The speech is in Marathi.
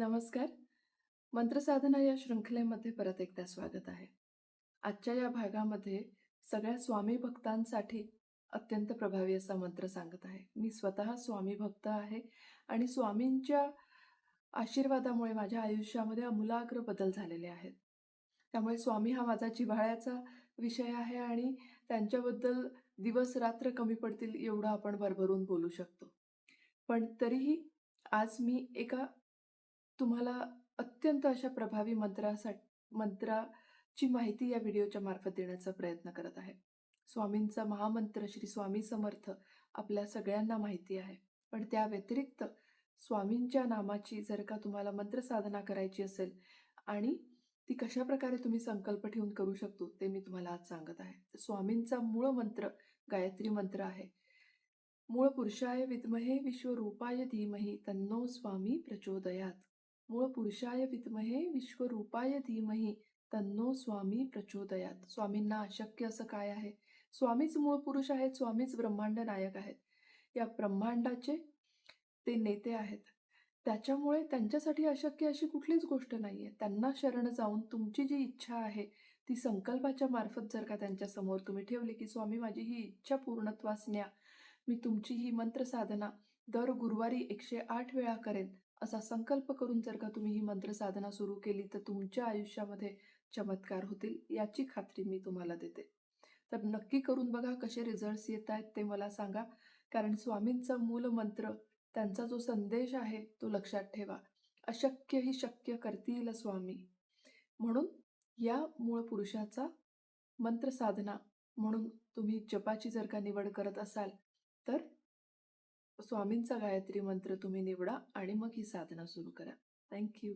नमस्कार. मंत्रसाधना या शृंखलेमध्ये परत एकदा स्वागत आहे. आजच्या या भागामध्ये सगळ्या स्वामी भक्तांसाठी अत्यंत प्रभावी असा मंत्र सांगत आहे. मी स्वतः स्वामी भक्त आहे आणि स्वामींच्या आशीर्वादामुळे माझ्या आयुष्यामध्ये आमूलाग्र बदल झालेले आहेत. त्यामुळे स्वामी हा माझा जिव्हाळ्याचा विषय आहे आणि त्यांच्याबद्दल दिवस-रात्र कमी पडतील एवढं आपण भरभरून बोलू शकतो. पण तरीही आज मी एका तुम्हाला अत्यंत अशा प्रभावी मंत्राची माहिती या व्हिडिओच्या मार्फत देण्याचा प्रयत्न करत आहे. स्वामींचा महामंत्र श्री स्वामी समर्थ आपल्या सगळ्यांना माहिती आहे. पण त्या व्यतिरिक्त स्वामींच्या नामाची जर का तुम्हाला मंत्रसाधना करायची असेल आणि ती कशाप्रकारे तुम्ही संकल्प ठेवून करू शकतो ते मी तुम्हाला आज सांगत आहे. स्वामींचा मूळ मंत्र गायत्री मंत्र आहे. मूळ पुरुषाय विद्महे विश्वरूपाय धीमहि तन्नो स्वामी प्रचोदयात. मूळ पुरुषाय विद्महे विश्वरूपाय धीमहि तन्नो स्वामी प्रचोदयात. स्वामींना अशक्य असं काय आहे? स्वामीच मूळ पुरुष आहेत, स्वामीच ब्रह्मांड नायक आहेत. या ब्रह्मांडाचे ते नेते आहेत. त्याच्यामुळे त्यांच्यासाठी अशक्य अशी कुठलीच गोष्ट नाहीये. त्यांना शरण जाऊन तुमची जी इच्छा आहे, ती संकल्पाच्या मार्फत जर का त्यांच्यासमोर तुम्ही ठेवली, की स्वामी माझी ही इच्छा पूर्णत्वास न्या. मी तुमची ही मंत्र साधना दर गुरुवारी 108 वेळा करेन, असा संकल्प करून जर का तुम्ही ही मंत्र साधना सुरू केली, तर तुमच्या आयुष्यामध्ये चमत्कार होतील, याची खात्री मी तुम्हाला देते. तर नक्की करून बघा कसे रिझल्ट्स येतायत ते मला सांगा. कारण स्वामींचा मूल मंत्र, त्यांचा जो संदेश आहे तो लक्षात ठेवा. अशक्य ही शक्य करतील स्वामी. म्हणून या मूळ पुरुषाचा मंत्र साधना म्हणून तुम्ही जपाची जर का निवड करत असाल, तर स्वामींचा गायत्री मंत्र तुम्ही निवडा आणि मग ही साधना सुरू करा. Thank you.